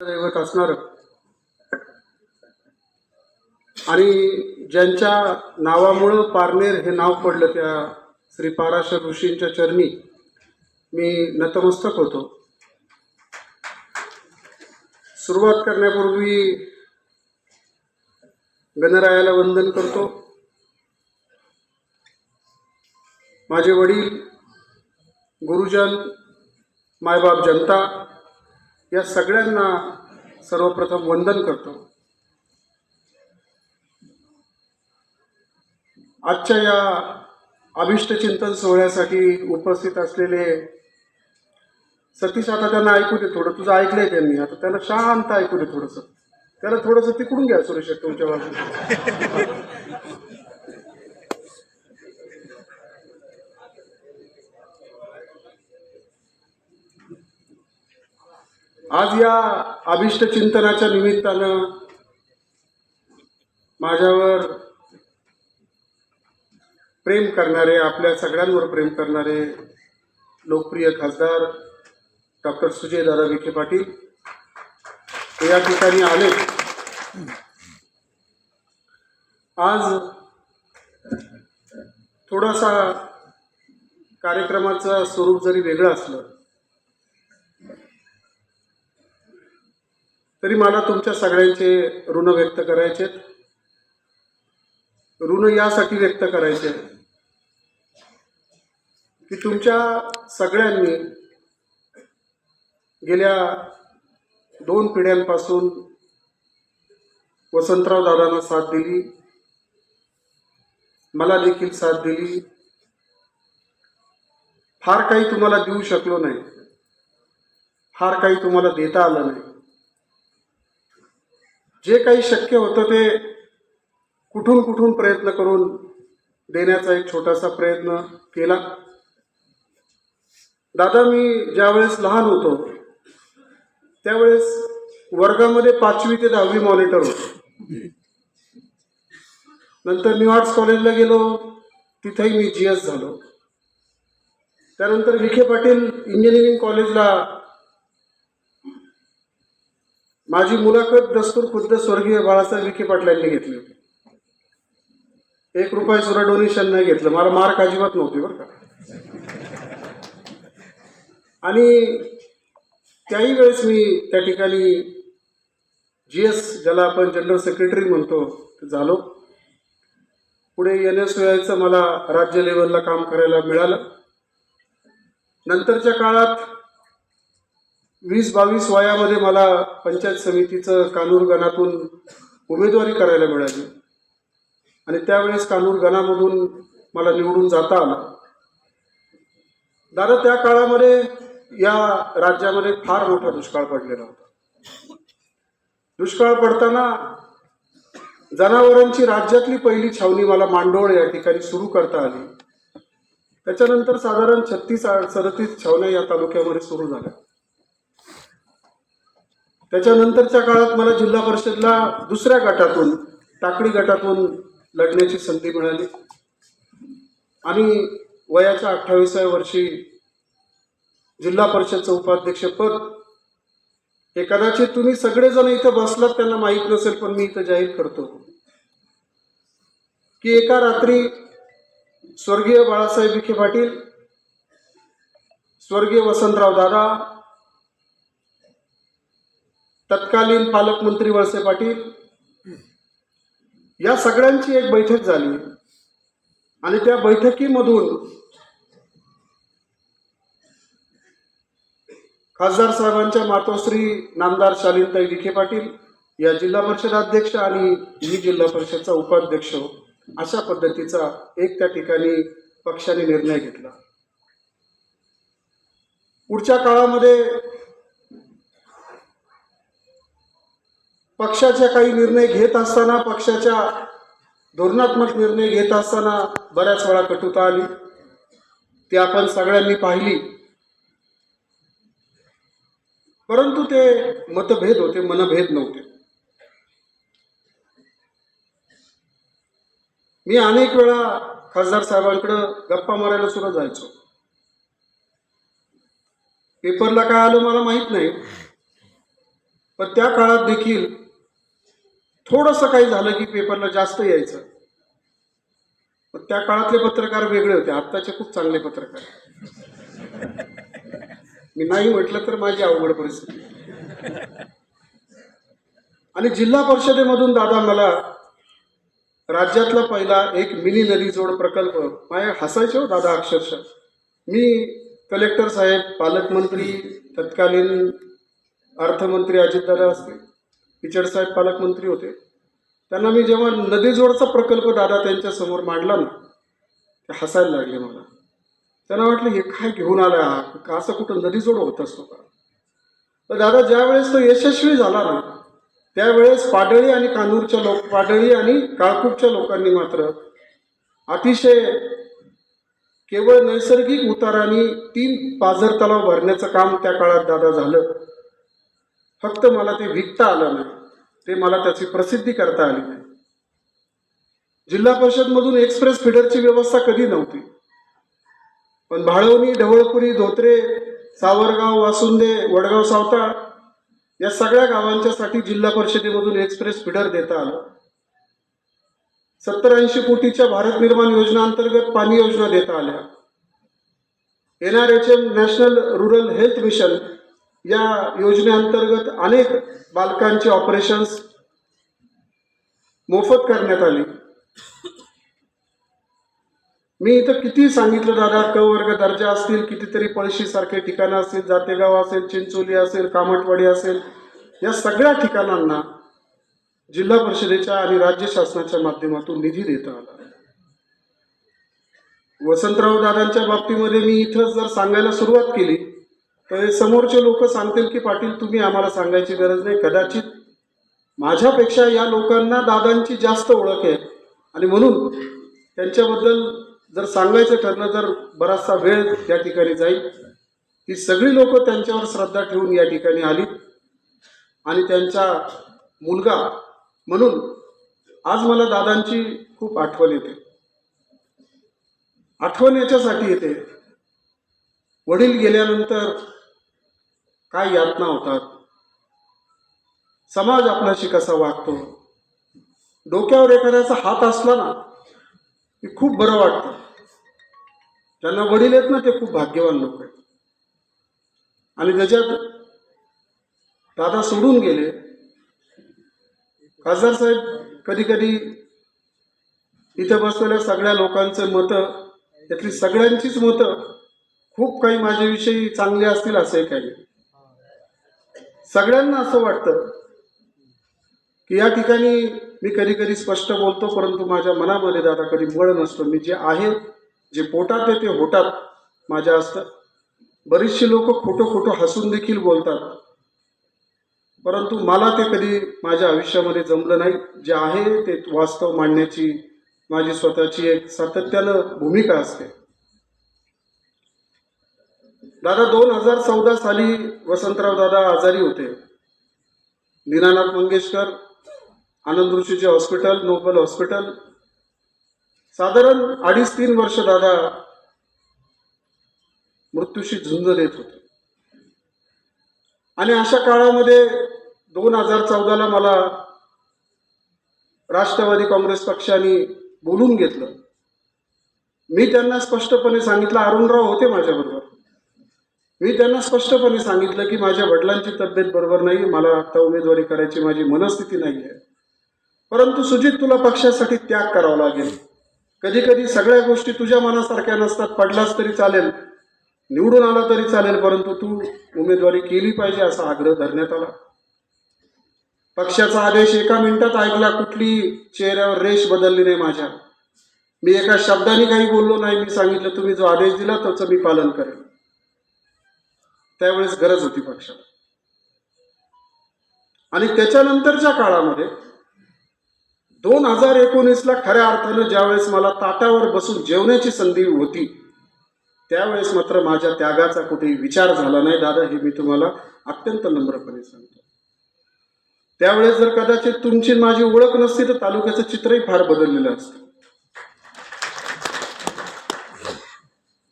दैवत असणार आणि ज्यांच्या नावामुळं पारनेर हे नाव पडलं त्या श्री पाराशर ऋषींच्या चरणी मी नतमस्तक होतो. सुरुवात करण्यापूर्वी गणरायाला वंदन करतो. माझे वडील, गुरुजन, मायबाप, जनता या सगळ्यांना सर्वप्रथम वंदन करतो. आजच्या या अभिष्टचिंतन सोहळ्यासाठी उपस्थित असलेले सतीश, आता त्यांना ऐकू दे थोडं. तुझं ऐकलंय त्यांनी, आता त्यांना शांत ऐकू दे थोडंसं. त्याला थोडंसं तिकडून घ्या सुरेश तुमच्या बाजूला. आज या अभिष्ट चिंतनाच्या निमित्तानं माझ्यावर प्रेम करणारे, आपल्या सगळ्यांवर प्रेम करणारे लोकप्रिय खासदार डॉक्टर सुजयदादा विखे पाटील हे या ठिकाणी आले. आज थोडासा कार्यक्रमाचं स्वरूप जरी वेगळं असलं तरी मला तुमच्या सगळ्यांचे ऋण व्यक्त करायचे. ऋण यासाठी व्यक्त करायचे की तुमच्या सगळ्यांनी गेल्या 2 पिढ्यांपासून वसंतराव दादांना साथ दिली, मला देखील साथ दिली. फार काही तुम्हाला देऊ शकलो नाही, फार काही तुम्हाला देता आलं नाही. जे काही शक्य होतं ते कुठून कुठून प्रयत्न करून देण्याचा एक छोटासा प्रयत्न केला. दादा, मी ज्यावेळेस लहान होतो त्यावेळेस वर्गामध्ये 5वी ते 10वी मॉनिटर होतो. नंतर न्यू आर्ट्स कॉलेजला गेलो, तिथेही मी GS झालो. त्यानंतर विखे पाटील इंजिनिअरिंग कॉलेजला माझी मुलाखत दस्तूर खुद्द स्वर्गीय बाळासाहेब विखे पाटलांनी घेतली होती. 1 रुपया सुद्धा डोनेशन नाही घेतलं. मला मार्क अजिबात नव्हती बरं का. आणि त्याही वेळेस मी त्या ठिकाणी GS, ज्याला आपण जनरल सेक्रेटरी म्हणतो, झालो. पुढे NSUIचं मला राज्य लेवलला काम करायला मिळालं. नंतरच्या काळात 20-22 वयामध्ये मला पंचायत समितीचं कानूर गणातून उमेदवारी करायला मिळाली आणि त्यावेळेस कानूर गणामधून मला निवडून जाता आलं. दादा, त्या काळामध्ये या राज्यामध्ये फार मोठा दुष्काळ पडलेला होता. दुष्काळ पडताना जनावरांची राज्यातली पहिली छावणी मला मांडोळ या ठिकाणी सुरू करता आली. त्याच्यानंतर साधारण 36-37 छावण्या या तालुक्यामध्ये सुरू झाल्या. त्याच्यानंतरच्या काळात मला जिल्हा परिषदला दुसऱ्या गटातून, टाकळी गटातून लढण्याची संधी मिळाली आणि वयाच्या 28व्या वर्षी जिल्हा परिषदचं उपाध्यक्षपद, हे कदाचित तुम्ही सगळेजण इथं बसलात त्यांना माहीत नसेल, पण मी इथं जाहीर करतो की एका रात्री स्वर्गीय बाळासाहेब विखे पाटील, स्वर्गीय वसंतराव दादा, तत्कालीन पालकमंत्री वळसे पाटील या सगळ्यांची एक बैठक झाली आणि त्या बैठकीमधून खासदार साहेबांच्या मातोश्री नामदार शालीनताई विखे पाटील या जिल्हा परिषद अध्यक्ष आणि मी जिल्हा परिषदचा उपाध्यक्ष, अशा पद्धतीचा एक त्या ठिकाणी पक्षाने निर्णय घेतला. पुढच्या काळामध्ये पक्षाचे काही निर्णय घेत असताना, पक्षाच्या धोरणात्मक निर्णय घेत असताना बऱ्याच वेळा कटुता आली. ती आपण सगळ्यांनी पाहिली. परंतु ते मतभेद होते, मनभेद नव्हते. मी अनेक वेळा खासदार साहेबांकडे गप्पा मारायला सुद्धा जायचो. पेपरला काय आलं मला माहित नाही, पण त्या काळात देखील थोडंसं काही झालं की पेपरला जास्त यायचं. पण त्या काळातले पत्रकार वेगळे होते, आत्ताचे खूप चांगले पत्रकार. मी नाही म्हटलं तर माझी अवघड परिस्थिती. आणि जिल्हा परिषदेमधून दादा मला राज्यातला पहिला एक मिनी नदी जोड प्रकल्प, माझ्या हसायचे हो दादा अक्षरशः. मी कलेक्टर साहेब, पालकमंत्री, तत्कालीन अर्थमंत्री अजितदादा असतील, पिचड साहेब पालकमंत्री होते, त्यांना मी जेव्हा नदी जोडचा प्रकल्प दादा त्यांच्या समोर मांडला ना, ते हसायला लागले मला. त्यांना वाटलं हे काय घेऊन आला हा, असं कुठं नदी जोड होत असतो का. तर दादा ज्यावेळेस तो यशस्वी झाला ना, त्यावेळेस पाडळी आणि कानूरच्या पाडळी आणि काळकुटच्या लोकांनी मात्र अतिशय केवळ नैसर्गिक उताराने 3 पाझर तलाव भरण्याचं काम त्या काळात दादा झालं. फक्त मला ते विकता आलं नाही, ते मला त्याची प्रसिद्धी करता आली नाही. जिल्हा परिषदमधून एक्सप्रेस फिडरची व्यवस्था कधी नव्हती, पण भाळवणी, ढवळपुरी, धोत्रे, सावरगाव, वासुंदे, वडगाव, सावताळ या सगळ्या गावांच्यासाठी जिल्हा परिषदेमधून एक्सप्रेस फिडर देता आलं. 70-80 कोटीच्या भारत निर्माण योजना अंतर्गत पाणी योजना देता आल्या. NRHM national rural health mission या योजनेअंतर्गत अनेक बालकांची ऑपरेशन्स मोफत करण्यात आली. मी इथं किती सांगितलं दादा, क वर्ग दर्जा असतील, कितीतरी पळशी सारखे ठिकाणं असतील, जातेगाव असेल, चिंचोली असेल, कामटवाडी असेल, या सगळ्या ठिकाणांना जिल्हा परिषदेच्या आणि राज्य शासनाच्या माध्यमातून निधी देता आला. वसंतराव दादांच्या बाबतीमध्ये मी इथं जर सांगायला सुरुवात केली तर समोरचे लोक सांगतील की पाटील तुम्ही आम्हाला सांगायची गरज नाही. कदाचित माझ्यापेक्षा या लोकांना दादांची जास्त ओळख आहे आणि म्हणून त्यांच्याबद्दल जर सांगायचं ठरलं तर बराचसा वेळ या ठिकाणी जाईल. ही सगळी लोक त्यांच्यावर श्रद्धा ठेवून या ठिकाणी आली आणि त्यांचा मुलगा म्हणून आज मला दादांची खूप आठवण येते. आठवण याच्यासाठी येते, वडील गेल्यानंतर काय यातना होतात, समाज आपल्याशी कसा वागतो, डोक्यावर एखाद्याचा हात असला ना की खूप बरं वाटतं. ज्यांना वडील आहेत ना ते खूप भाग्यवान लोक आहेत. आणि त्याच्यात दादा सोडून गेले. खासदार साहेब, कधी कधी इथं बसलेल्या सगळ्या लोकांचं मतं, त्यातली सगळ्यांचीच मतं खूप काही माझ्याविषयी चांगली असतील असंही काही. सगळ्यांना असं वाटतं की या ठिकाणी मी कधी कधी स्पष्ट बोलतो, परंतु माझ्या मनामध्ये दादा कधी मळ नसतो. मी जे आहे, जे पोटात आहे ते होटात माझ्या असतं. बरीचशी लोक खोटं खोटं हसून देखील बोलतात, परंतु मला ते कधी माझ्या आयुष्यामध्ये जमलं नाही. जे आहे ते वास्तव मांडण्याची माझी स्वतःची एक सातत्यानं भूमिका असते. दादा 2014 साली वसंतराव दादा आजारी होते. दीनानाथ मंगेशकर, आनंद ऋषीचे हॉस्पिटल, नोबल हॉस्पिटल, साधारण 2.5-3 वर्ष दादा मृत्यूशी झुंज देत होते. आणि अशा काळामध्ये 2014ला मला राष्ट्रवादी काँग्रेस पक्षाने बोलून घेतलं. मी त्यांना स्पष्टपणे सांगितलं, अरुणराव होते माझ्याबरोबर, मी त्यांना स्पष्टपणे सांगितलं की माझ्या वडिलांची तब्येत बरोबर नाही, मला आता उमेदवारी करायची माझी मनस्थिती नाही आहे, परंतु सुजित तुला पक्षासाठी त्याग करावा लागेल. कधी कधी सगळ्या गोष्टी तुझ्या मनासारख्या नसतात, पडलास तरी चालेल, निवडून आला तरी चालेल, परंतु तू उमेदवारी केली पाहिजे असा आग्रह धरण्यात आला. पक्षाचा आदेश एका मिनिटात ऐकला, कुठली चेहऱ्यावर रेष बदलली नाही माझ्या. मी एका शब्दाने काही बोललो नाही. मी सांगितलं तुम्ही जो आदेश दिला त्याचं मी पालन करेन. त्यावेळेस गरज होती पक्षाला. आणि त्याच्यानंतरच्या काळामध्ये 2019ला खऱ्या अर्थानं ज्यावेळेस मला ताटावर बसून जेवण्याची संधी होती, त्यावेळेस मात्र माझ्या त्यागाचा कुठेही विचार झाला नाही दादा, हे मी तुम्हाला अत्यंत नम्रपणे सांगतो. त्यावेळेस जर कदाचित तुमची माझी ओळख नसती तर तालुक्याचं चित्रही फार बदललेलं असतं.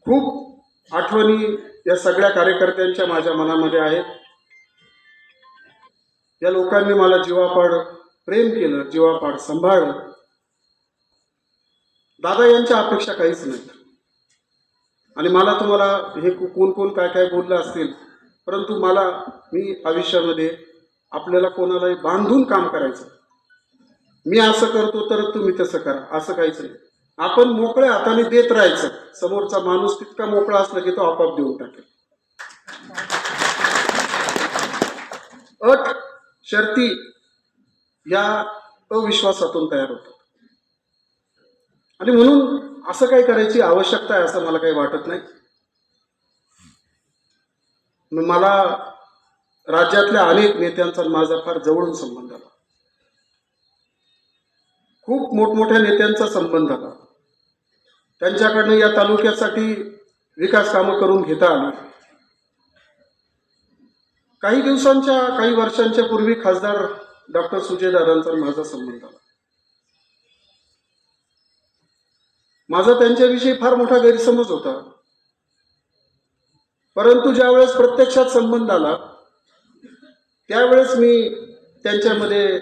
खूप आठवणी या सगळ्या कार्यकर्त्यांच्या माझ्या मनामध्ये आहेत. या लोकांनी मला जीवापाड प्रेम केलं, जीवापाड सांभाळलं. दादा यांच्या अपेक्षा काहीच नाहीत. आणि मला तुम्हाला हे कोण कोण काय काय बोललं असतील, परंतु मी आयुष्यामध्ये आपल्याला कोणालाही बांधून काम करायचं. मी असं करतो तर तुम्ही तसं करा असं काहीच नाही. आपण मोकळ्या हाताने देत राहायचं. समोरचा माणूस तितका मोकळा असला की तो आपोआप देऊन टाकेल. अट शर्ती या अविश्वासातून तयार होतात. आणि म्हणून असं काही करायची आवश्यकता आहे असं मला काही वाटत नाही. मला राज्यातल्या अनेक नेत्यांचा माझा फार जवळून संबंध आला. खूप मोठमोठ्या नेत्यांचा संबंध आला. त्यांच्याकडनं या तालुक्यासाठी विकास कामं करून घेता आली. काही वर्षांच्या पूर्वी खासदार डॉक्टर सुजयदादांचा माझा संबंध आला. माझा त्यांच्याविषयी फार मोठा गैरसमज होता. परंतु ज्यावेळेस प्रत्यक्षात संबंध आला त्यावेळेस मी त्यांच्यामध्ये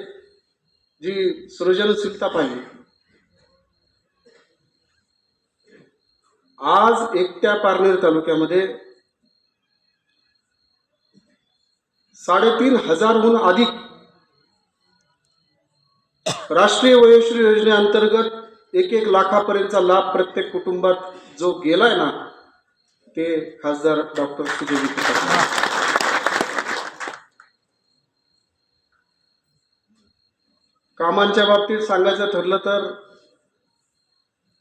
जी सृजनशीलता पाहिली. आज एकट्या पारनेर तालुक्यामध्ये 3,500हून अधिक राष्ट्रीय वयोश्री योजनेअंतर्गत 1-1 लाखापर्यंतचा लाभ प्रत्येक कुटुंबात जो गेलाय ना, ते खासदार डॉक्टर सुजय विखे पाटील. कामांच्या बाबतीत सांगायचं ठरलं तर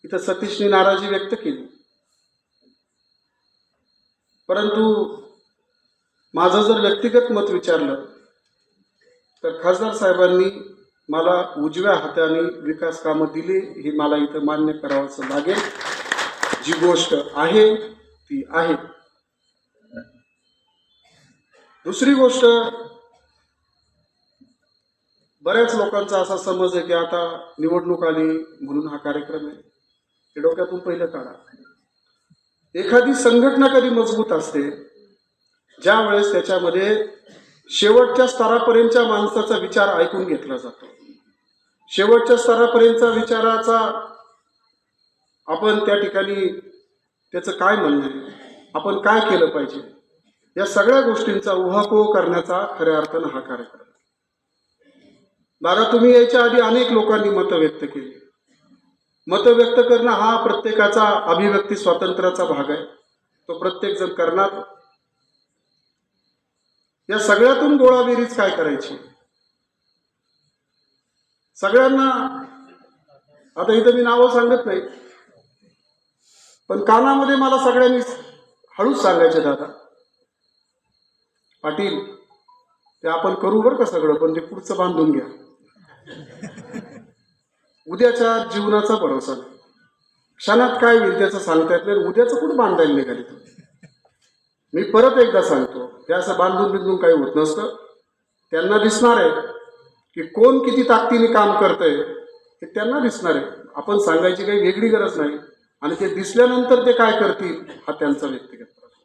इथं सतीशने नाराजी व्यक्त केली. परंतु माझं जर व्यक्तिगत मत विचारलं तर खासदार साहेबांनी मला उजव्या हाताने विकास कामं दिली हे मला इथं मान्य करावंच लागेल. जी गोष्ट आहे ती आहे. दुसरी गोष्ट, बऱ्याच लोकांचा असा समज आहे की आता निवडणूक आली म्हणून हा कार्यक्रम आहे. हे डोक्यातून पहिलं काढा. एखादी संघटना कधी मजबूत असते ज्या वेळेस त्याच्यामध्ये शेवटच्या स्तरापर्यंतच्या माणसाचा विचार ऐकून घेतला जातो. शेवटच्या स्तरापर्यंतच्या विचाराचा आपण त्या ठिकाणी त्याचं काय म्हणणं आहे, आपण काय केलं पाहिजे, या सगळ्या गोष्टींचा उहापोह करण्याचा खऱ्या अर्थानं हा कार्यक्रम. दादा, तुम्ही याच्या आधी अनेक लोकांनी मतं व्यक्त केली. मतं व्यक्त करणं हा प्रत्येकाचा अभिव्यक्ती स्वातंत्र्याचा भाग आहे. तो प्रत्येक जण करणार. या सगळ्यातून गोळाबेरीज काय करायची? सगळ्यांना आता इथं मी नावं सांगत नाही, पण कानामध्ये मला सगळ्यांनी हळूच सांगायचे, दादा पाटील ते आपण करू बरं का सगळं, पण ते पुढचं बांधून घ्या. उद्याच्या जीवनाचा भरोसा नाही. क्षणात काय होईल त्याचं सांगता येत नाही. उद्याचं कुठं बांधायला निघाले तुम्ही? मी परत एकदा सांगतो, ते असं बांधून बिंदून काही होत नसतं. त्यांना दिसणार आहे की कोण किती ताकदीने काम करतंय हे त्यांना दिसणार आहे. आपण सांगायची काही वेगळी गरज नाही. आणि ते दिसल्यानंतर ते काय करतील हा त्यांचा व्यक्तिगत प्रश्न.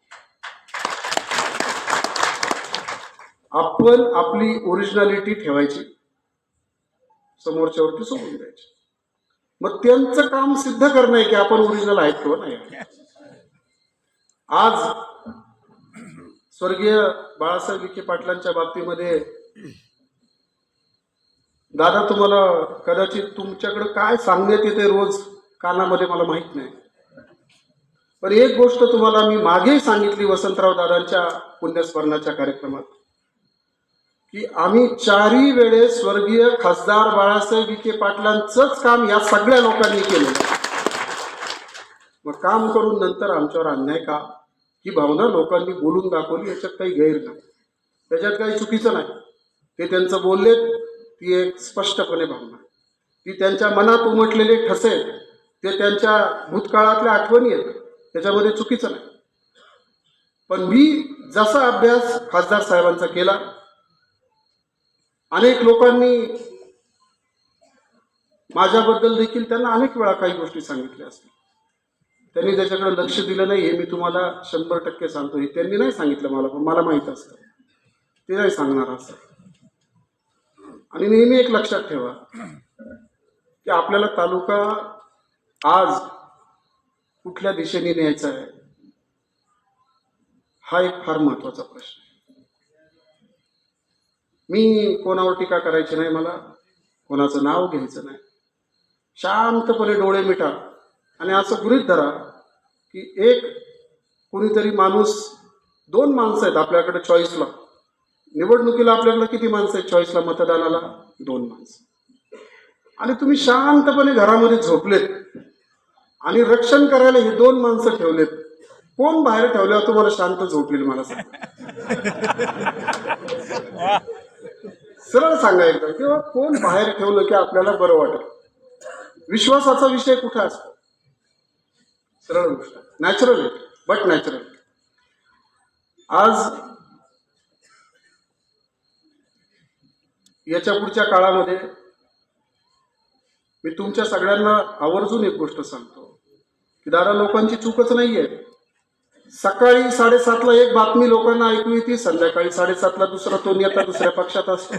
आपण आपली ओरिजिनॅलिटी ठेवायची, समोरच्यावरती सोडून द्यायची. मग त्यांचं काम सिद्ध करणं आहे की आपण ओरिजिनल आहेत किंवा नाही. आज स्वर्गीय बाळासाहेब विखे पाटलांच्या बाबतीमध्ये दादा, तुम्हाला कदाचित तुमच्याकडे काय सांगण्यात येते रोज कानामध्ये मला माहित नाही, पण एक गोष्ट तुम्हाला मी मागेही सांगितली वसंतराव दादांच्या पुण्यस्मरणाच्या कार्यक्रमात, की आम्ही 4ही वेळेस स्वर्गीय खासदार बाळासाहेब विखे पाटलांचंच काम या सगळ्या लोकांनी केलं. मग काम करून नंतर आमच्यावर अन्याय का, ही भावना लोकांनी बोलून दाखवली. याच्यात काही गैर नाही, त्याच्यात काही चुकीचं नाही. ते त्यांचं बोललेत, ती एक स्पष्टपणे भावना, ती त्यांच्या मनात उमटलेले ठसे, ते त्यांच्या भूतकाळातल्या आठवणी आहेत, त्याच्यामध्ये चुकीचं नाही. पण मी जसा अभ्यास खासदार साहेबांचा केला, अनेक लोकांनी माझ्याबद्दल देखील त्यांना अनेक वेळा काही गोष्टी सांगितल्या असतील. त्यांनी त्याच्याकडे लक्ष दिलं नाही हे मी तुम्हाला 100% सांगतो. हे त्यांनी नाही सांगितलं मला, पण मला माहित असतं ते नाही सांगणार असं. आणि नेहमी एक लक्षात ठेवा की आपल्याला तालुका आज कुठल्या दिशेने न्यायचा आहे हा एक फार महत्वाचा प्रश्न आहे. मी कोणावर टीका करायची नाही, मला कोणाचं नाव घ्यायचं नाही. शांतपणे डोळे मिटा आणि असं गृहीत धरा की एक कुणीतरी माणूस, दोन माणसं आहेत आपल्याकडे चॉईसला. निवडणुकीला आपल्याकडे किती माणसं आहेत चॉईसला, मतदानाला? दोन माणसं. आणि तुम्ही शांतपणे घरामध्ये झोपलेत आणि रक्षण करायला हे दोन माणसं ठेवलेत. कोण बाहेर ठेवल्यावर तुम्हाला शांत झोपेल मला सांगा? सरळ सांगा एकदा, किंवा कोण बाहेर ठेवलं की आपल्याला बरं वाटेल? विश्वासाचा विषय कुठे असतो? सरळ गोष्ट, नॅचरल आहे, बट नॅचरल. आज याच्या पुढच्या काळामध्ये मी तुमच्या सगळ्यांना आवर्जून एक गोष्ट सांगतो की दादा, लोकांची चूकच नाहीये. सकाळी 7:30ला एक बातमी लोकांना ऐकू येते, संध्याकाळी 7:30ला दुसरा तो नेता दुसऱ्या पक्षात असतो.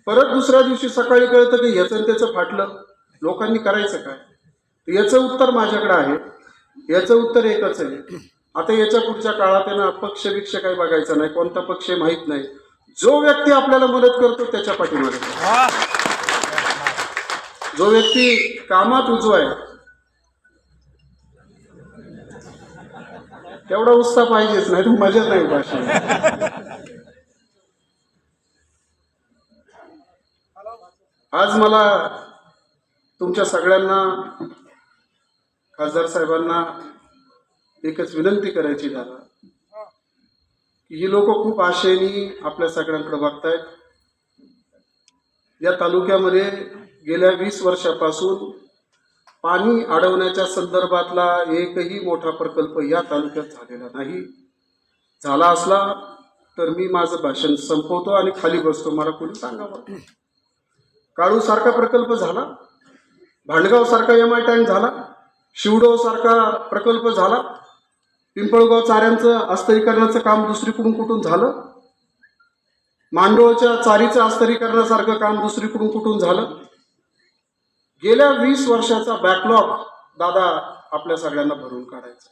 परत दुसऱ्या दिवशी सकाळी कळतं की ह्याचं त्याचं फाटलं. लोकांनी करायचं काय? याचं उत्तर माझ्याकडे आहे. याचं उत्तर एकच आहे, आता याच्या पुढच्या काळात आहे ना, पक्ष बिक्ष काही बघायचं नाही, कोणता पक्ष माहीत नाही. जो व्यक्ती आपल्याला मदत करतो त्याच्या पाठीमागे, जो व्यक्ती कामात उजवा आहे तेवढा उत्साह पाहिजेच, नाही तर मजा नाही भाषण. आज मला तुमच्या सगळ्यांना, खासदार साहेबांना एकच विनंती करायची झाला की ही लोक खूप आशेने आपल्या सगळ्यांकडे बघतायत. या तालुक्यामध्ये गेल्या 20 वर्षापासून पाणी अडवण्याच्या संदर्भातला एकही मोठा प्रकल्प या तालुक्यात झालेला नाही. झाला असला तर मी माझं भाषण संपवतो आणि खाली बसतो, मला कोणी सांगावं. काळू सारखा प्रकल्प झाला, भांडगाव सारखा MI टँक झाला, शिवडो सारखा प्रकल्प झाला, पिंपळगाव चाऱ्यांचं अस्तरीकरणाचं काम दुसरीकडून कुठून झालं, मांडोळच्या चारीचं अस्तरीकरणासारखं काम दुसरीकडून कुठून झालं. गेल्या 20 वर्षाचा बॅकलॉग दादा आपल्या सगळ्यांना भरून काढायचा.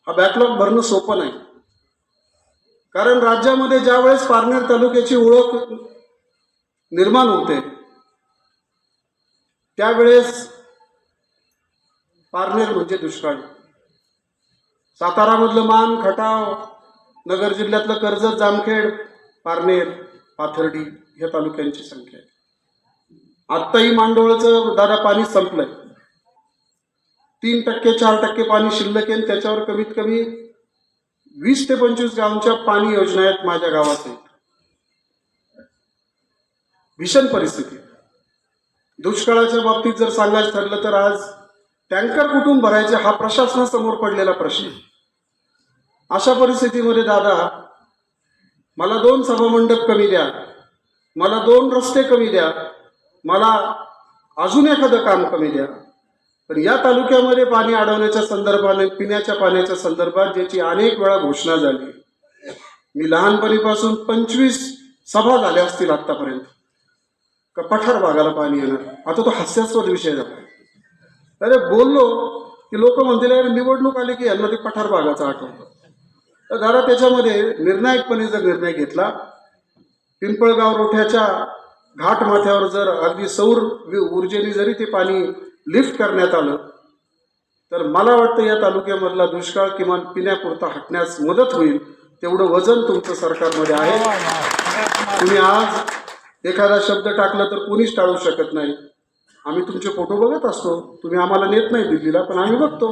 हा बॅकलॉग भरणं सोपं नाही, कारण राज्यामध्ये ज्या वेळेस पारनेर तालुक्याची ओळख निर्माण होते त्यावेळेस पारनेर म्हणजे दुष्काळी. सातारामधलं मान, खटाव, नगर जिल्ह्यातलं कर्जत, जामखेड, पारनेर, पाथर्डी ह्या तालुक्यांची संख्या आहे. आत्ताही मांडोळचं दादा पाणी संपलंय, 3% 4% पाणी शिल्लक आहे. त्याच्यावर कमीत कमी 20 ते 25 गावांच्या पाणी योजना आहेत माझ्या गावात. भीषण परिस्थिती. दुष्काळाच्या बाबतीत जर सांगायचं ठरलं तर आज टँकर कुठून भरायचे हा प्रशासनासमोर पडलेला प्रश्न. अशा परिस्थितीमध्ये दादा मला 2 सभामंडप कमी द्या, मला 2 रस्ते कमी द्या, मला अजून एखादं काम कमी द्या, पण या तालुक्यामध्ये पाणी अडवण्याच्या संदर्भाने, पिण्याच्या पाण्याच्या संदर्भात ज्याची अनेक वेळा घोषणा झाली, मी लहानपणीपासून 25 सभा झाल्या असतील आतापर्यंत, का पठार भागाला पाणी येणार. आता तो हास्यास्पद विषय झाला. अरे बोललो की लोक म्हणतील अरे निवडणूक आली की यांना ते पठार भागाचा आठवतं. तर दादा त्याच्यामध्ये निर्णायकपणे जर निर्णय घेतला, पिंपळगाव रोठ्याच्या घाट माथ्यावर जर अगदी सौर ऊर्जेने जरी ते पाणी लिफ्ट करण्यात आलं तर मला वाटतं या तालुक्यामधला दुष्काळ किमान पिण्यापुरता हटण्यास मदत होईल. तेवढं वजन तुमचं सरकारमध्ये आहे. तुम्ही आज एखादा शब्द टाकला तर कोणीच टाळू शकत नाही. आम्ही तुमचे फोटो बघत असतो, तुम्ही आम्हाला नेत नाही दिल्लीला, पण आम्ही बघतो.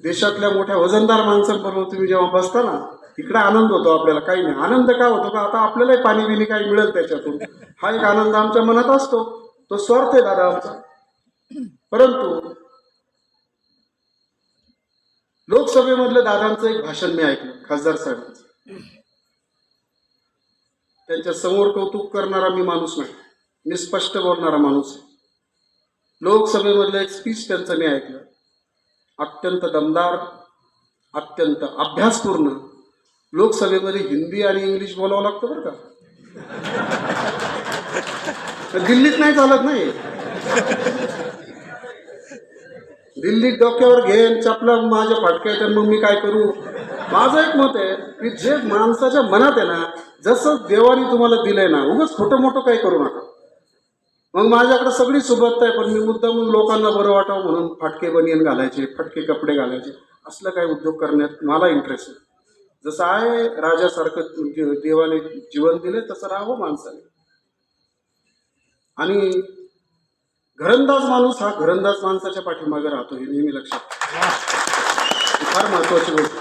देशातल्या मोठ्या वजनदार माणसांबरोबर तुम्ही जेव्हा बसता ना, इकडे आनंद होतो आपल्याला. काही नाही आनंद का होतो का आता आपल्यालाही पाणी बिनी काही मिळेल त्याच्यातून, हा एक आनंद आमच्या मनात असतो. तो स्वार्थ आहे दादा आमचा. परंतु लोकसभेमधलं दादांचं एक भाषण मी ऐकलं, खासदार साहेबांचं. त्यांच्या समोर कौतुक करणारा मी माणूस नाही, मी स्पष्ट बोलणारा माणूस आहे. लोकसभेमधलं एक स्पीच त्यांचं मी ऐकलं, अत्यंत दमदार, अत्यंत अभ्यासपूर्ण. लोकसभेमध्ये हिंदी आणि इंग्लिश बोलावं लागतं बरं का. दिल्लीत नाही चालत नाही. दिल्लीत डोक्यावर घेन चपला माझ्या फाटक्या, मग मी काय करू. माझं एक मत आहे की जे माणसाच्या मनात आहे ना, जसं देवाने तुम्हाला दिलंय ना, उगाच खोटं मोठं काही करू नका. मग माझ्याकडे सगळी सुबत्ता आहे, पण मी मुद्दाम लोकांना बरं वाटावं म्हणून फाटके बनियन घालायचे, फटके कपडे घालायचे, असलं काही उद्योग करण्यात मला इंटरेस्ट आहे. जसं आहे राजासारखं देवाने जीवन दिले तसं राहावं माणसाने. आणि घरंदाज माणूस हा घरंदाज माणसाच्या पाठीमागे राहतो, हे नेहमी लक्षात ठेवा. ही फार महत्वाची गोष्ट.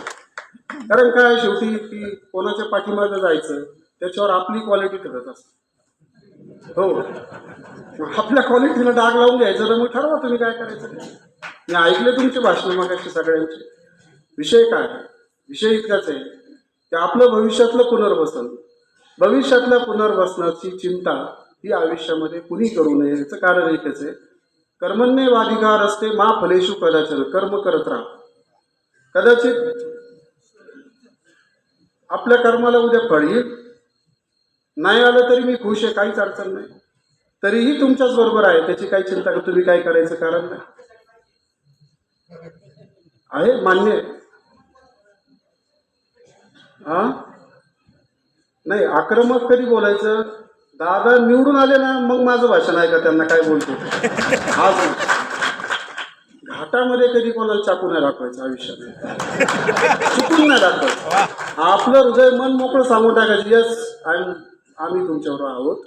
कारण काय शेवटी की कोणाच्या पाठीमागे जायचं त्याच्यावर आपली क्वालिटी ठरत असते. हो, आपल्या क्वालिटीला डाग लावून घ्यायचं तर मग ठरवा तुम्ही काय करायचं. मी ऐकले तुमचे भाषण मगाशी सगळ्यांचे. विषय काय विषय इतकाच आहे की आपलं भविष्यातलं पुनर्वसन, भविष्यातल्या पुनर्वसनाची चिंता ही आयुष्यामध्ये कुणी करू नये. याचं कारण एकच आहे, कर्मण्येवाधिकार असते मा फलेषु कदाचन. कर्म करत राहा. कदाचित आपल्या कर्माला उद्या फळ येईल, नाही आलं तरी मी खुश आहे, काहीच अडचण नाही. तरीही तुमच्याच बरोबर आहे, त्याची काही चिंता कर. तुम्ही काय करायचं कारण नाही आहे, मान्य आहे. हा नाही, आक्रमक कधी बोलायचं. दादा निवडून आले ना, मग माझं भाषण आहे का त्यांना काय बोलतो आज. घाटामध्ये कधी कोणाला चाकू नाही दाखवायचं आयुष्यात, चुकून नाही दाखवायचं. आपलं हृदय मन मोकळं सांगून टाकायचं, यस आम्ही तुमच्यावर आहोत,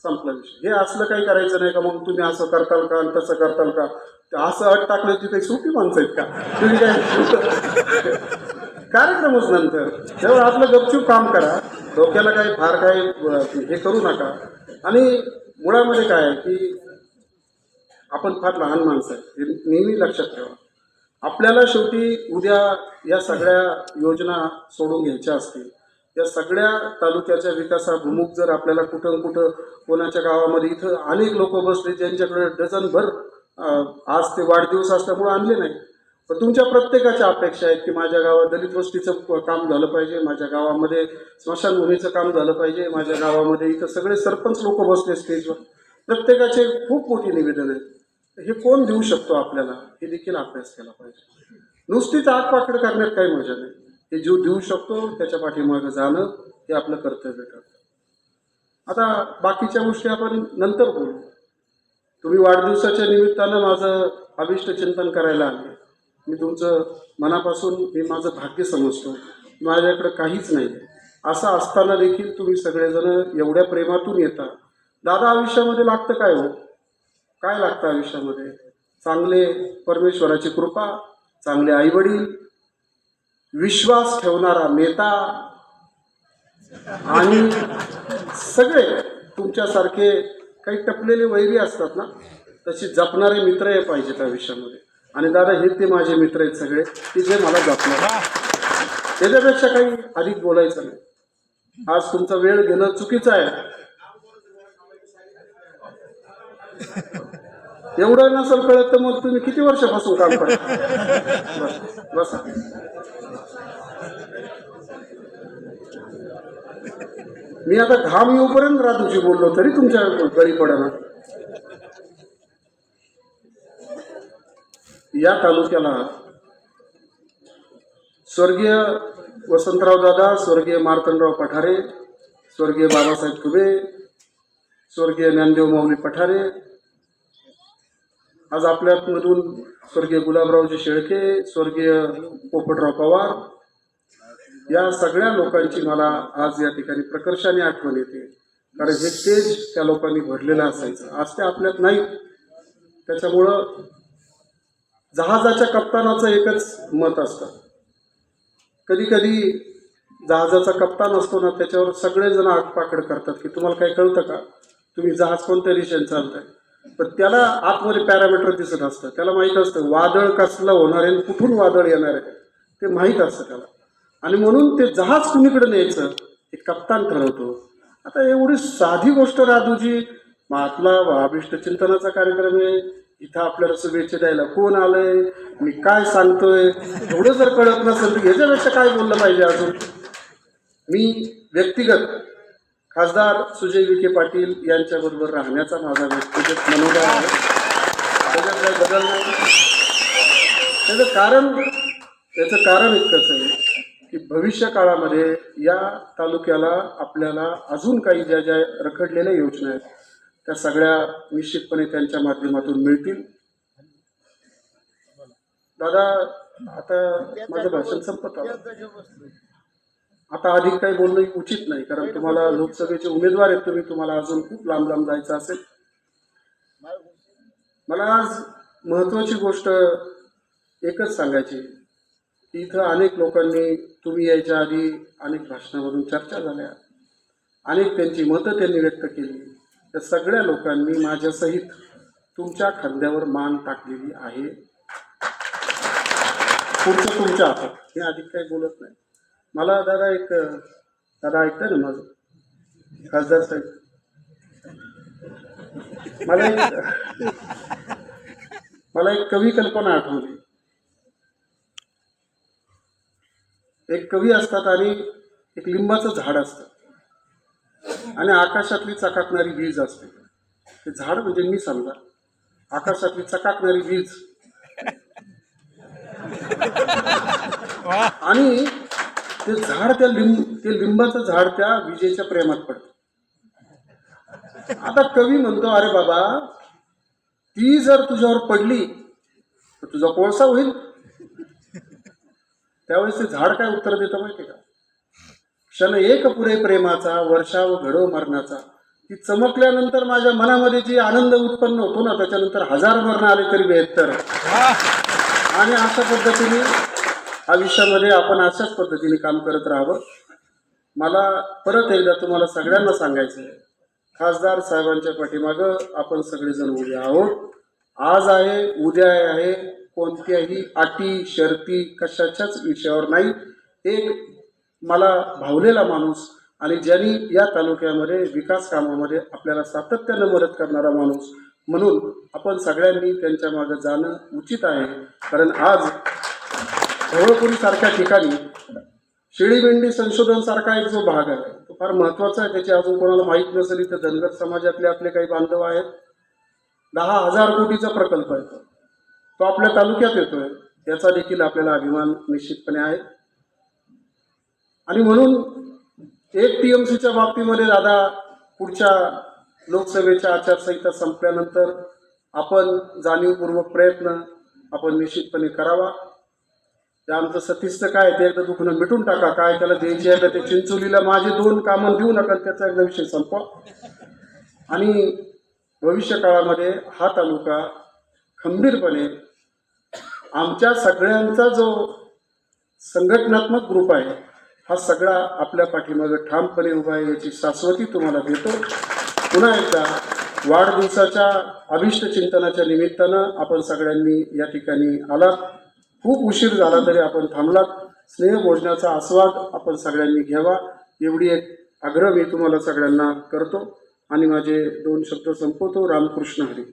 संपला विषय. हे असलं काही करायचं नाही का मग तुम्ही असं करताल का तसं करताल का. असं अट टाकलं की काही सोपी माणसं आहेत का तुम्ही. काय कार्यक्रमच नंतर तेव्हा आपलं गपचूप काम करा. डोक्याला काही फार काही हे करू नका. आणि मुळामध्ये काय आहे की आपण फार लहान माणसं आहे, हे नेहमी लक्षात ठेवा. आपल्याला शेवटी उद्या या सगळ्या योजना सोडून घ्यायच्या असतील. या सगळ्या तालुक्याच्या विकासाभिमुख जर आपल्याला कुठं कुठं कोणाच्या गावामध्ये, इथं अनेक लोक बसले ज्यांच्याकडे डझनभर आज ते वाढदिवस असल्यामुळे आणले नाही, पण तुमच्या प्रत्येकाच्या अपेक्षा आहेत की माझ्या गावात दलित वस्तीचं काम झालं पाहिजे, माझ्या गावामध्ये स्मशानभूमीचं काम झालं पाहिजे, माझ्या गावामध्ये इथं सगळे सरपंच लोक बसले स्टेजवर. प्रत्येकाचे खूप मोठी निवेदन आहेत. हे कोण देऊ शकतो आपल्याला, हे देखील अभ्यास केला पाहिजे. नुसतीच आगपाखड करण्यात काही मजा नाही. हे जीव देऊ शकतो त्याच्या पाठीमागं जाणं हे आपलं कर्तव्य ठरतं. आता बाकीच्या गोष्टी आपण नंतर बोलू. तुम्ही वाढदिवसाच्या निमित्तानं माझं अभिष्ट चिंतन करायला आले. मी तुमचं मनापासून हे माझं भाग्य समजतो. माझ्याकडे काहीच नाही, असं असताना देखील तुम्ही सगळेजण एवढ्या प्रेमातून येता. दादा आयुष्यामध्ये लागतं काय हो, काय लागतं आयुष्यामध्ये. चांगले परमेश्वराची कृपा, चांगले आईवडील, विश्वास ठेवणारा नेता आणि सगळे तुमच्यासारखे काही टपलेले वैरी असतात ना, तशी जपणारे मित्र हे पाहिजेत आयुष्यामध्ये. आणि दादा हे ते माझे मित्र आहेत सगळे की जे मला जपणार. त्याच्यापेक्षा काही अधिक बोलायचं नाही. आज तुमचा वेळ घेणं चुकीचं आहे. एवढं नसेल कळत तर मग तुम्ही किती वर्षापासून काम करता. बसा. मी आता घाम येऊपर्यंत राजूची बोललो तरी तुमच्या गळी पडेना. या तालुक्याला स्वर्गीय वसंतराव दादा, स्वर्गीय मार्तंडराव पठारे, स्वर्गीय बाबासाहेब खुबे, स्वर्गीय ज्ञानदेव माऊली पठारे, आज आपल्यामधून स्वर्गीय गुलाबरावजी शेळके, स्वर्गीय पोपटराव पवार, या सगळ्या लोकांची मला आज या ठिकाणी प्रकर्षाने आठवण येते. कारण हे स्टेज त्या लोकांनी भरलेलं असायचं, आज ते आपल्यात नाही. त्याच्यामुळं जहाजाच्या कप्तानाचं एकच मत असतं. कधी कधी जहाजाचा कप्तान असतो ना, त्याच्यावर सगळेजण आगपाखड करतात की तुम्हाला काही कळतं का, तुम्ही जहाज कोणत्या दिशेने चालतंय. पण त्याला आतमध्ये पॅरामीटर दिसत असतं. त्याला माहीत असतं वादळ कसलं होणार आहे, कुठून वादळ येणार आहे ते माहीत असतं त्याला. आणि म्हणून ते जहाज कुणीकडे न्यायचं हे कप्तान ठरवतो. आता एवढी साधी गोष्ट राजूजी, आपला अभिष्ट चिंतनाचा कार्यक्रम आहे, इथं आपल्याला शुभेच्छा द्यायला कोण आलंय, मी काय सांगतोय एवढं जर कळत नसेल तर ह्याच्यापेक्षा काय बोललं पाहिजे अजून. मी व्यक्तिगत खासदार सुजय विखे पाटील यांच्याबरोबर राहण्याचा माझा व्यक्तिगत मनोभाव आहे. त्याच्यात काही बदल नाही. त्याचं कारण इतकंच आहे की भविष्य काळामध्ये या तालुक्याला आपल्याला अजून काही ज्या ज्या रखडलेल्या योजना आहेत त्या सगळ्या निश्चितपणे त्यांच्या माध्यमातून मिळतील. दादा, आता माझं भाषण संपत आलं. आता अधिक काही बोलणं उचित नाही, कारण तुम्हाला लोकसभेचे उमेदवार आहेत, तुम्हाला अजून खूप लांब लांब जायचं असेल. मला आज महत्वाची गोष्ट एकच सांगायची की इथं अनेक लोकांनी, तुम्ही यायच्या आधी अनेक भाषणामधून चर्चा झाल्या, अनेक त्यांची मतं त्यांनी व्यक्त केली. त्या सगळ्या लोकांनी माझ्यासहित तुमच्या खांद्यावर मान टाकलेली आहे. पुढचं तुमच्या हातात. मी अधिक काही बोलत नाही. मला दादा ऐकतंय ना माझं खासदार साहेब, मला एक कवी कल्पना आठवली. एक कवी असतात आणि एक लिंबाचं झाड असतं आणि आकाशातली चकाकणारी वीज असते. ते झाड म्हणजे मी समजा, आकाशातली चकाकणारी वीज, आणि ते झाड ते लिंबाचं झाड त्या विजेच्या प्रेमात पडतं. आता कवी म्हणतो, अरे बाबा, ती जर तुझ्यावर पडली तर तुझा कोळसा होईल. त्यावेळेस ते झाड काय उत्तर देतं माहिती का? क्षण एक पुरे प्रेमाचा, वर्षाव घडो मरणाचा. ती चमकल्यानंतर माझ्या मनामध्ये जी आनंद उत्पन्न होतो ना, त्याच्यानंतर 1000 मरण आले तरी बेहत्तर. आणि अशा पद्धतीने आयुष्यामध्ये आपण अशाच पद्धतीने काम करत राहावं. मला परत एकदा तुम्हाला सगळ्यांना सांगायचं आहे, खासदार साहेबांच्या पाठीमागं आपण सगळेजण उभे आहोत. आज आहे, उद्या आहे. कोणत्याही अटी शर्ती कशाच्याच विषयावर नाही. एक मला भावलेला माणूस आणि ज्यांनी या तालुक्यामध्ये विकास कामामध्ये आपल्याला सातत्यानं मदत करणारा माणूस म्हणून आपण सगळ्यांनी त्यांच्या मागे जाणं उचित आहे. कारण आज ढवळपुरी सारख्या ठिकाणी शेळीमेंढी संशोधन सारखा एक जो भाग आहे तो फार महत्वाचा आहे. त्याची अजून कोणाला माहीत नसेल तर धनगर समाजातले आपले काही बांधव आहेत. 10,000 कोटीचा प्रकल्प आहे तो आपल्या तालुक्यात येतोय. याचा देखील आपल्याला अभिमान निश्चितपणे आहे. आणि म्हणून एक टीएमसीच्या बाबतीमध्ये दादा, पुढच्या लोकसभेच्या आचारसंहिता संपल्यानंतर आपण जाणीवपूर्वक प्रयत्न आपण निश्चितपणे करावा. ते आमचं सतीशचं काय ते एकदा दुखणं मिटून टाका. काय त्याला द्यायची आहे तर ते चिंचोलीला माझे 2 कामं देऊ नका, त्याचा एकदा विषय संपवा. आणि भविष्य काळामध्ये हा तालुका खंबीरपणे आमच्या सगळ्यांचा जो संघटनात्मक ग्रुप आहे हा सगळा आपल्या पाठीमागे ठामपणे उभा आहे, याची शाश्वती तुम्हाला देतो. पुन्हा एकदा वाढदिवसाच्या अभिष्ट चिंतनाच्या निमित्तानं आपण सगळ्यांनी या ठिकाणी आलात. खूप उशीर झाला तरी आपण थांबलात. स्नेहभोजनाचा आस्वाद आपण सगळ्यांनी घ्यावा एवढी एक आग्रह मी तुम्हाला सगळ्यांना करतो आणि माझे 2 शब्द संपवतो. रामकृष्ण हरी.